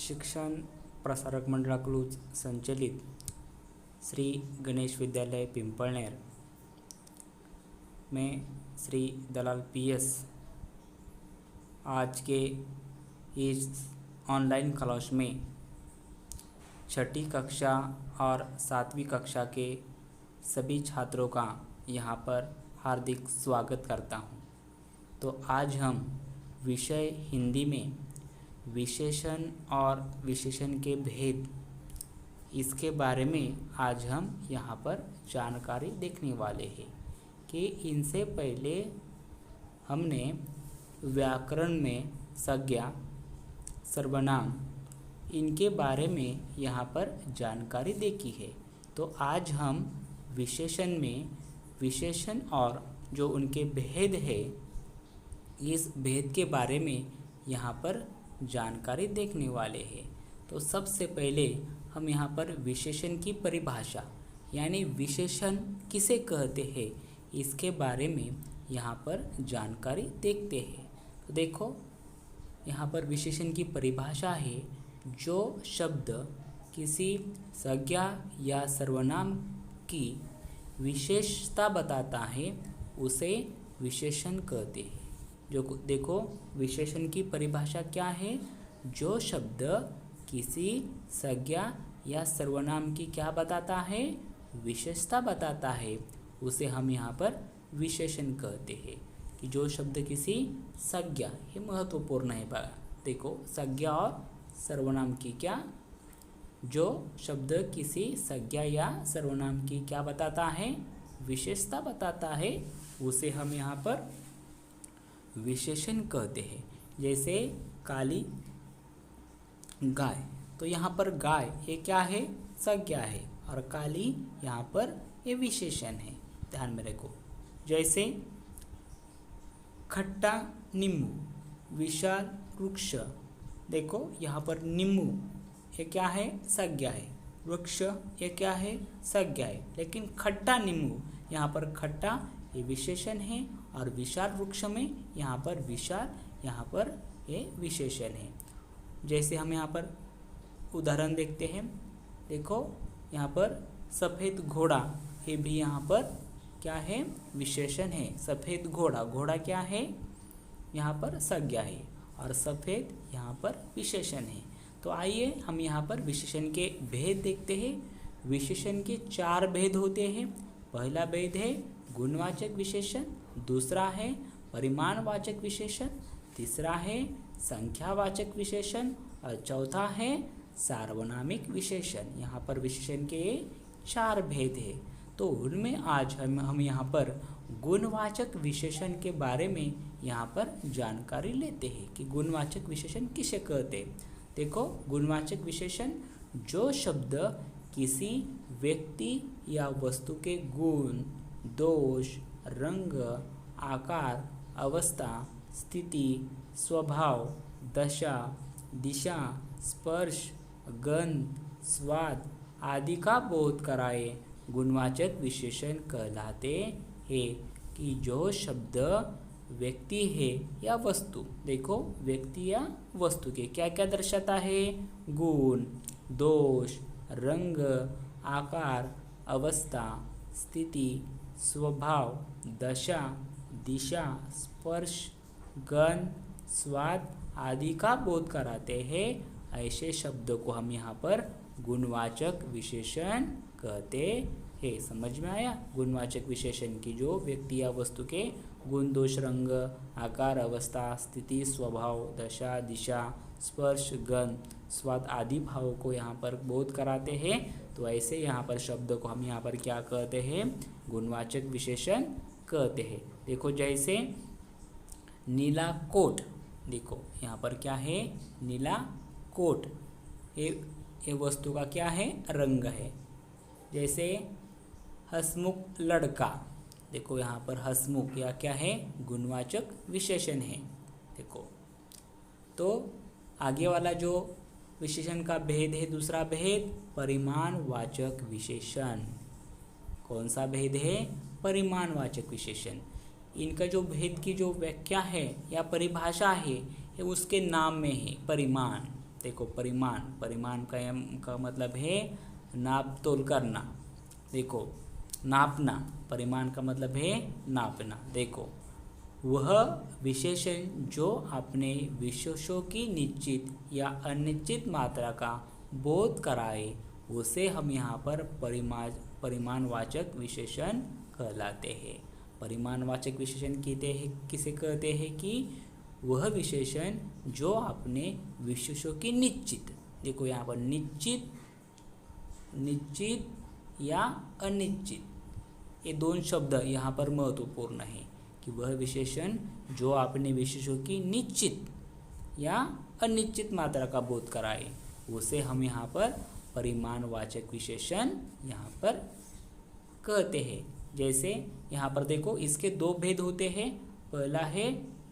शिक्षण प्रसारक मंडळाकडून संचलित श्री गणेश विद्यालय पिंपलनेर में श्री दलाल पीएस आज के इस ऑनलाइन क्लास में छठी कक्षा और 7वीं कक्षा के सभी छात्रों का यहाँ पर हार्दिक स्वागत करता हूँ। तो आज हम विषय हिंदी में विशेषण और विशेषण के भेद इसके बारे में आज हम यहाँ पर जानकारी देखने वाले हैं कि इनसे पहले हमने व्याकरण में संज्ञा सर्वनाम इनके बारे में यहाँ पर जानकारी देखी है। तो आज हम विशेषण में विशेषण और जो उनके भेद है इस भेद के बारे में यहाँ पर जानकारी देखने वाले हैं। तो सबसे पहले हम यहाँ पर विशेषण की परिभाषा यानी विशेषण किसे कहते हैं इसके बारे में यहाँ पर जानकारी देखते हैं। तो देखो यहाँ पर विशेषण की परिभाषा है जो शब्द किसी संज्ञा या सर्वनाम की विशेषता बताता है उसे विशेषण कहते हैं। जो देखो विशेषण की परिभाषा क्या है, जो शब्द किसी संज्ञा या सर्वनाम की क्या बताता है, विशेषता बताता है, उसे हम यहाँ पर विशेषण कहते हैं। कि जो शब्द किसी संज्ञा, ये महत्वपूर्ण है। देखो संज्ञा और सर्वनाम की क्या, जो शब्द किसी संज्ञा या सर्वनाम की क्या बताता है, विशेषता बताता है, उसे हम यहाँ पर विशेषण कहते हैं। जैसे काली गाय, तो यहाँ पर गाय ये क्या है, संज्ञा है, और काली यहाँ पर ये विशेषण है, ध्यान में रखो। जैसे खट्टा नींबू, विशाल वृक्ष, देखो यहाँ पर नींबू ये क्या है, संज्ञा है, वृक्ष ये क्या है, संज्ञा है, लेकिन खट्टा नींबू यहाँ पर खट्टा ये विशेषण है और विशाल वृक्ष में यहाँ पर विशाल यहाँ पर ये विशेषण है। जैसे हम यहाँ पर उदाहरण देखते हैं, देखो यहाँ पर सफ़ेद घोड़ा, ये भी यहाँ पर क्या है, विशेषण है। सफ़ेद घोड़ा, घोड़ा क्या है, यहाँ पर संज्ञा है और सफ़ेद यहाँ पर विशेषण है। तो आइए हम यहाँ पर विशेषण के भेद देखते हैं। विशेषण के 4 भेद होते हैं। पहला भेद है गुणवाचक विशेषण, दूसरा है परिमाणवाचक विशेषण, तीसरा है संख्यावाचक विशेषण और चौथा है सार्वनामिक विशेषण। यहाँ पर विशेषण के 4 भेद है। तो उनमें आज हम यहाँ पर गुणवाचक विशेषण के बारे में यहाँ पर जानकारी लेते हैं कि गुणवाचक विशेषण किसे कहते हैं। देखो गुणवाचक विशेषण जो शब्द किसी व्यक्ति या वस्तु के गुण, दोष, रंग, आकार, अवस्था, स्थिति, स्वभाव, दशा, दिशा, स्पर्श, गंध, स्वाद आदि का बोध कराए गुणवाचक विशेषण कहलाते हैं। कि जो शब्द व्यक्ति है या वस्तु, देखो व्यक्ति या वस्तु के क्या क्या दर्शाता है, गुण, दोष, रंग, आकार, अवस्था, स्थिति, स्वभाव, दशा, दिशा, स्पर्श, गंध, स्वाद आदि का बोध कराते हैं, ऐसे शब्दों को हम यहाँ पर गुणवाचक विशेषण कहते हैं। समझ में आया। गुणवाचक विशेषण की जो व्यक्ति या वस्तु के गुण, दोष, रंग, आकार, अवस्था, स्थिति, स्वभाव, दशा, दिशा, स्पर्श, गंध, स्वाद आदि भावों को यहाँ पर बोध कराते हैं। तो ऐसे यहाँ पर शब्द को हम यहाँ पर क्या कहते हैं, गुणवाचक विशेषण कहते हैं। देखो जैसे नीला कोट, देखो यहाँ पर क्या है, नीला कोट, ये वस्तु का क्या है, रंग है। जैसे हंसमुख लड़का, देखो यहाँ पर हंसमुख या क्या है, गुणवाचक विशेषण है। देखो तो आगे वाला जो विशेषण का भेद है, दूसरा भेद परिमाणवाचक विशेषण। कौन सा भेद है, परिमाणवाचक विशेषण। इनका जो भेद की जो व्याख्या है या परिभाषा है ये उसके नाम में है, परिमाण। देखो परिमाण, परिमाण का मतलब है नाप तोल करना। देखो नापना, परिमाण का मतलब है नापना। देखो वह विशेषण जो अपने विशेषों की निश्चित या अनिश्चित मात्रा का बोध कराए उसे हम यहाँ पर परिमाणवाचक विशेषण कहलाते हैं। परिमाणवाचक विशेषण किसे कहते हैं कि वह विशेषण जो अपने विशेषों की निश्चित, देखो यहाँ पर निश्चित, निश्चित या अनिश्चित, ये दोनों शब्द यहाँ पर महत्वपूर्ण है कि वह विशेषण जो अपने विशेषों की निश्चित या अनिश्चित मात्रा का बोध कराए उसे हम यहाँ पर परिमाणवाचक विशेषण यहाँ पर कहते हैं। जैसे यहाँ पर देखो इसके दो भेद होते हैं। पहला है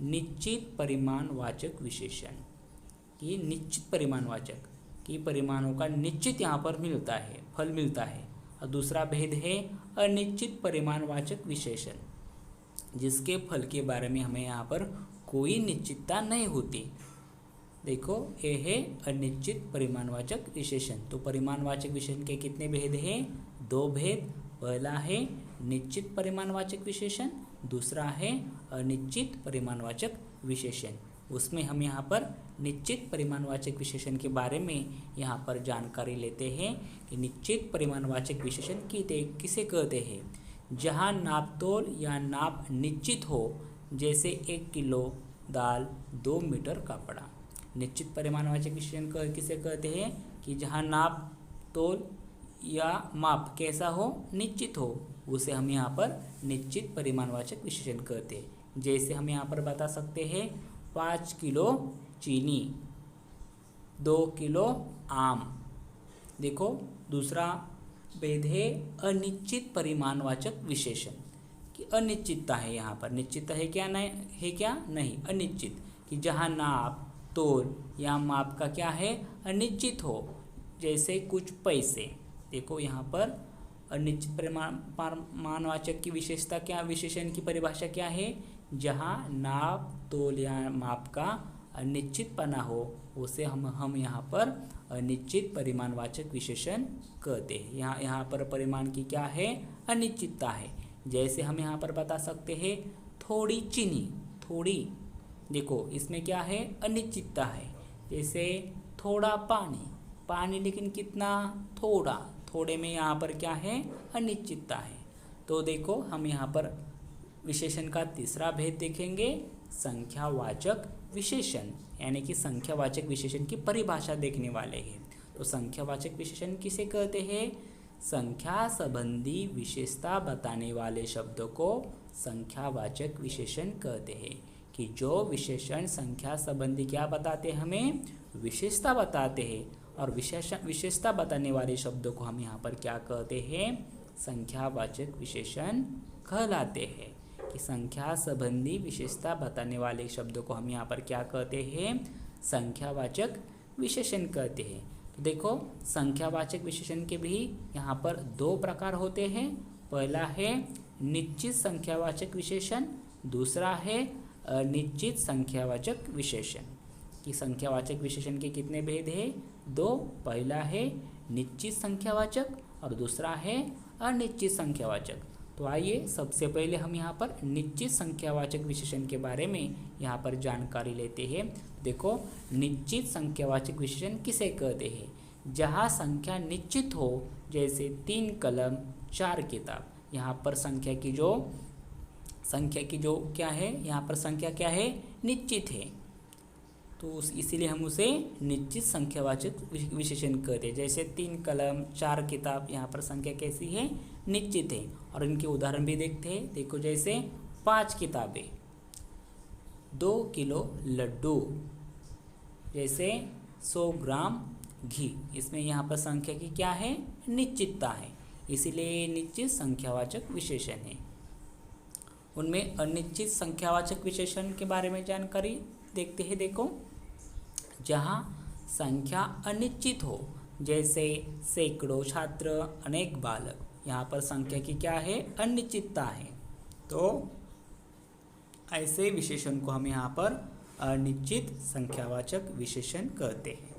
निश्चित परिमाणवाचक विशेषण, कि निश्चित परिमाणवाचक कि परिमाणों का निश्चित यहाँ पर मिलता है, फल मिलता है। और दूसरा भेद है अनिश्चित परिमाणवाचक विशेषण, जिसके फल के बारे में हमें यहाँ पर कोई निश्चितता नहीं होती। देखो ये है अनिश्चित परिमाणवाचक विशेषण। तो परिमाणवाचक विशेषण के कितने भेद हैं? दो भेद। पहला है निश्चित परिमाणवाचक विशेषण, दूसरा है अनिश्चित परिमाणवाचक विशेषण। उसमें हम यहाँ पर निश्चित परिमाणवाचक विशेषण के बारे में यहाँ पर जानकारी लेते हैं कि निश्चित परिमाणवाचक विशेषण किसे कहते हैं? जहाँ नापतोल या नाप निश्चित हो, जैसे 1 किलो दाल, 2 मीटर कपड़ा। निश्चित परिमाणवाचक विशेषण किसे कहते हैं? कि जहाँ नाप तोल या माप कैसा हो? निश्चित हो, उसे हम यहाँ पर निश्चित परिमाणवाचक विशेषण कहते हैं। जैसे हम यहाँ पर बता सकते हैं 5 किलो चीनी, 2 किलो आम। देखो दूसरा भेद है अनिश्चित परिमाणवाचक विशेषण, कि अनिश्चितता है यहाँ पर। निश्चितता है क्या? नहीं है क्या? नहीं, अनिश्चित, कि जहाँ नाप तोल या माप का क्या है? अनिश्चित हो, जैसे कुछ पैसे। देखो यहाँ पर अनिश्चित परिमाणवाचक की विशेषता क्या, विशेषण की परिभाषा क्या है? जहाँ नाप तोल या माप का अनिश्चितपना हो उसे हम यहाँ पर अनिश्चित परिमाणवाचक विशेषण कहते हैं। यहाँ पर परिमाण की क्या है? अनिश्चितता है। जैसे हम यहाँ पर बता सकते हैं थोड़ी चीनी, थोड़ी, देखो इसमें क्या है? अनिश्चितता है। जैसे थोड़ा पानी, पानी लेकिन कितना? थोड़ा, थोड़े में यहाँ पर क्या है? अनिश्चितता है। तो देखो हम यहाँ पर विशेषण का तीसरा भेद देखेंगे, संख्यावाचक विशेषण, यानी कि संख्यावाचक विशेषण की परिभाषा देखने वाले हैं। तो संख्यावाचक विशेषण किसे कहते हैं? संख्या संबंधी विशेषता बताने वाले शब्दों को संख्यावाचक विशेषण कहते हैं। कि जो विशेषण संख्या संबंधी क्या बताते हैं? हमें विशेषता बताते हैं। और विशेषता बताने वाले शब्दों को हम यहाँ पर क्या कहते हैं? संख्यावाचक विशेषण कहलाते हैं। कि संख्या संबंधी विशेषता बताने वाले शब्दों को हम यहाँ पर क्या कहते हैं? संख्यावाचक विशेषण कहते हैं। तो देखो संख्यावाचक विशेषण के भी यहाँ पर दो प्रकार होते हैं। पहला है निश्चित संख्यावाचक विशेषण, दूसरा है अनिश्चित संख्यावाचक विशेषण। कि संख्यावाचक विशेषण के कितने भेद हैं? दो। पहला है निश्चित संख्यावाचक और दूसरा है अनिश्चित संख्यावाचक। तो आइए सबसे पहले हम यहाँ पर निश्चित संख्यावाचक विशेषण के बारे में यहाँ पर जानकारी लेते हैं। देखो निश्चित संख्यावाचक विशेषण किसे कहते हैं? जहाँ संख्या निश्चित हो, जैसे 3 कलम 4 किताब। यहाँ पर संख्या की जो क्या है? यहाँ पर संख्या क्या है? निश्चित है। तो इसीलिए हम उसे निश्चित संख्यावाचक विशेषण कहते हैं। जैसे 3 कलम 4 किताब, यहाँ पर संख्या कैसी है? निश्चित है। और इनके उदाहरण भी देखते हैं। देखो जैसे 5 किताबें, 2 किलो लड्डू, जैसे 100 ग्राम घी। इसमें यहाँ पर संख्या की क्या है? निश्चितता है, इसीलिए निश्चित संख्यावाचक विशेषण है। उनमें अनिश्चित संख्यावाचक विशेषण के बारे में जानकारी देखते हैं। देखो जहाँ संख्या अनिश्चित हो, जैसे सैकड़ों छात्र, अनेक बालक, यहाँ पर संख्या की क्या है? अनिश्चितता है। तो ऐसे विशेषण को हम यहाँ पर अनिश्चित संख्यावाचक विशेषण कहते हैं।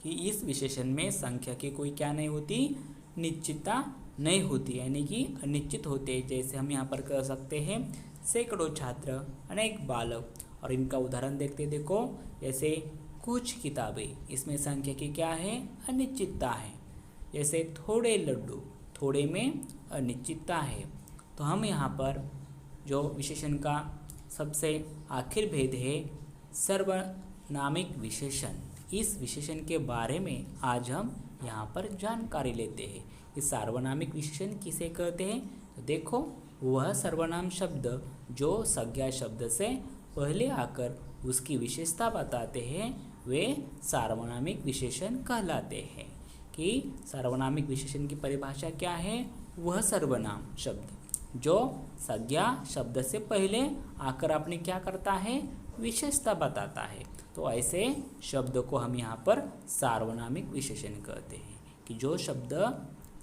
कि इस विशेषण में संख्या की कोई क्या नहीं होती, निश्चितता नहीं होती, यानी कि अनिश्चित होते। जैसे हम यहाँ पर कह सकते हैं सैकड़ों छात्र, अनेक बालक। और इनका उदाहरण देखते देखो, जैसे कुछ किताबें, इसमें संख्या की क्या है, अनिश्चितता है। जैसे थोड़े लड्डू, थोड़े में अनिश्चितता है। तो हम यहाँ पर जो विशेषण का सबसे आखिर भेद है सार्वनामिक विशेषण, इस विशेषण के बारे में आज हम यहाँ पर जानकारी लेते हैं। इस सार्वनामिक विशेषण किसे कहते हैं? तो देखो, वह सर्वनाम शब्द जो संज्ञा शब्द से पहले आकर उसकी विशेषता बताते हैं, वे सार्वनामिक विशेषण कहलाते हैं। कि सार्वनामिक विशेषण की परिभाषा क्या है? वह सर्वनाम शब्द जो संज्ञा शब्द से पहले आकर अपने क्या करता है, विशेषता बताता है। तो ऐसे शब्द को हम यहाँ पर सार्वनामिक विशेषण कहते हैं कि जो शब्द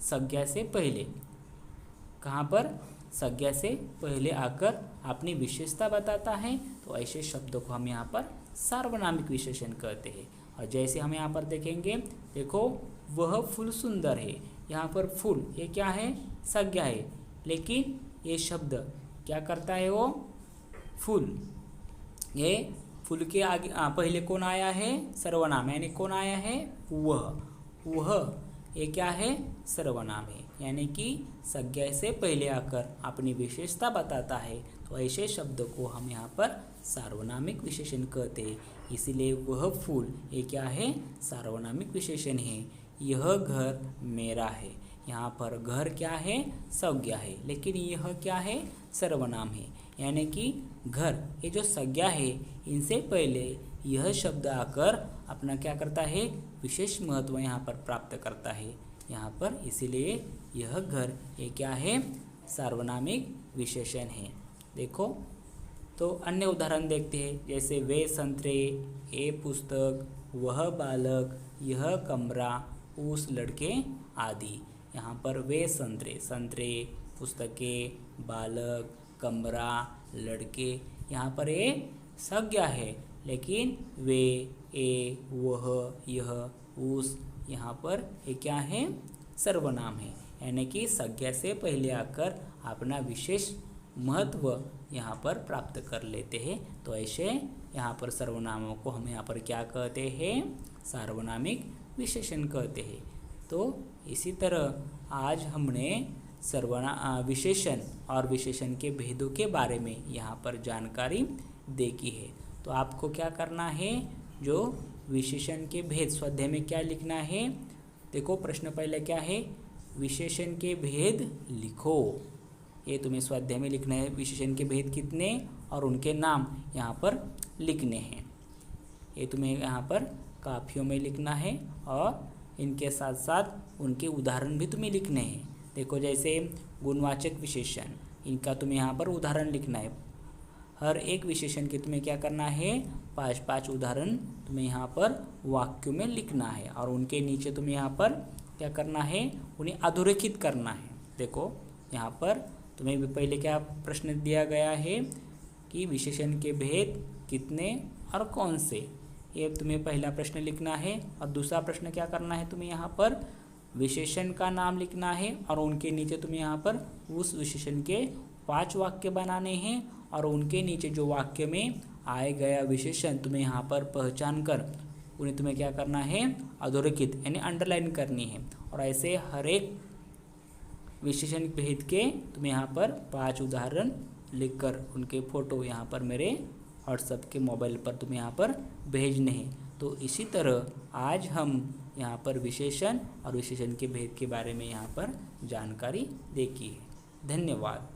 संज्ञा से पहले, कहाँ पर, संज्ञा से पहले आकर अपनी विशेषता बताता है, तो ऐसे शब्दों को हम यहाँ पर सार्वनामिक विशेषण कहते हैं। और जैसे हम यहाँ पर देखेंगे, देखो वह फूल सुंदर है, यहाँ पर फूल ये क्या है, संज्ञा है, लेकिन ये शब्द क्या करता है, वो फूल, ये फूल के आगे पहले कौन आया है, सर्वनाम, यानी कौन आया है, वह ये क्या है, सर्वनाम है, यानी कि संज्ञा से पहले आकर अपनी विशेषता बताता है। तो ऐसे शब्द को हम यहाँ पर सार्वनामिक विशेषण कहते हैं। इसीलिए वह फूल ये क्या है, सार्वनामिक विशेषण है। यह घर मेरा है, यहाँ पर घर क्या है, संज्ञा है, लेकिन यह क्या है, सर्वनाम है, यानी कि घर ये जो संज्ञा है, इनसे पहले यह शब्द आकर अपना क्या करता है, विशेष महत्व यहाँ पर प्राप्त करता है यहाँ पर। इसीलिए यह घर ये क्या है, सार्वनामिक विशेषण है। देखो, तो अन्य उदाहरण देखते हैं, जैसे वे संतरे, ये पुस्तक, वह बालक, यह कमरा, उस लड़के आदि। यहाँ पर वे संतरे, संतरे, पुस्तकें, बालक, कमरा, लड़के, यहाँ पर ये संज्ञा है, लेकिन वे, ए, वह, यह, उस, यहाँ पर ये क्या है, सर्वनाम है, यानी कि संज्ञा से पहले आकर अपना विशेष महत्व यहाँ पर प्राप्त कर लेते हैं। तो ऐसे यहाँ पर सर्वनामों को हम यहाँ पर क्या कहते हैं, सार्वनामिक विशेषण कहते हैं। तो इसी तरह आज हमने विशेषण और विशेषण के भेदों के बारे में यहाँ पर जानकारी देखी है। तो आपको क्या करना है, जो विशेषण के भेद, स्वाध्याय में क्या लिखना है, देखो प्रश्न पहले क्या है, विशेषण के भेद लिखो। ये तुम्हें स्वाध्याय में लिखना है, विशेषण के भेद कितने और उनके नाम यहाँ पर लिखने हैं। ये तुम्हें यहाँ पर काफियों में लिखना है और इनके साथ साथ उनके उदाहरण भी तुम्हें लिखने हैं। देखो, जैसे गुणवाचक विशेषण, इनका तुम्हें यहाँ पर उदाहरण लिखना है। हर एक विशेषण के तुम्हें क्या करना है, 5-5 उदाहरण तुम्हें यहाँ पर वाक्यों में लिखना है और उनके नीचे तुम्हें यहाँ पर क्या करना है, उन्हें अधोरेखित करना है। देखो, यहाँ पर तुम्हें भी पहले क्या प्रश्न दिया गया है कि विशेषण के भेद कितने और कौन से, ये तुम्हें पहला प्रश्न लिखना है। और दूसरा प्रश्न क्या करना है, तुम्हें यहाँ पर विशेषण का नाम लिखना है और उनके नीचे तुम्हें यहाँ पर उस विशेषण के 5 वाक्य बनाने हैं और उनके नीचे जो वाक्य में आए गया विशेषण तुम्हें यहाँ पर पहचान कर उन्हें तुम्हें क्या करना है, अधोरेखित यानी अंडरलाइन करनी है। और ऐसे हर एक विशेषण भेद के तुम्हें यहाँ पर 5 उदाहरण लिखकर उनके फ़ोटो यहाँ पर मेरे व्हाट्सएप के मोबाइल पर तुम्हें यहाँ पर भेजने हैं। तो इसी तरह आज हम यहाँ पर विशेषण और विशेषण के भेद के बारे में यहाँ पर जानकारी देखी है। धन्यवाद।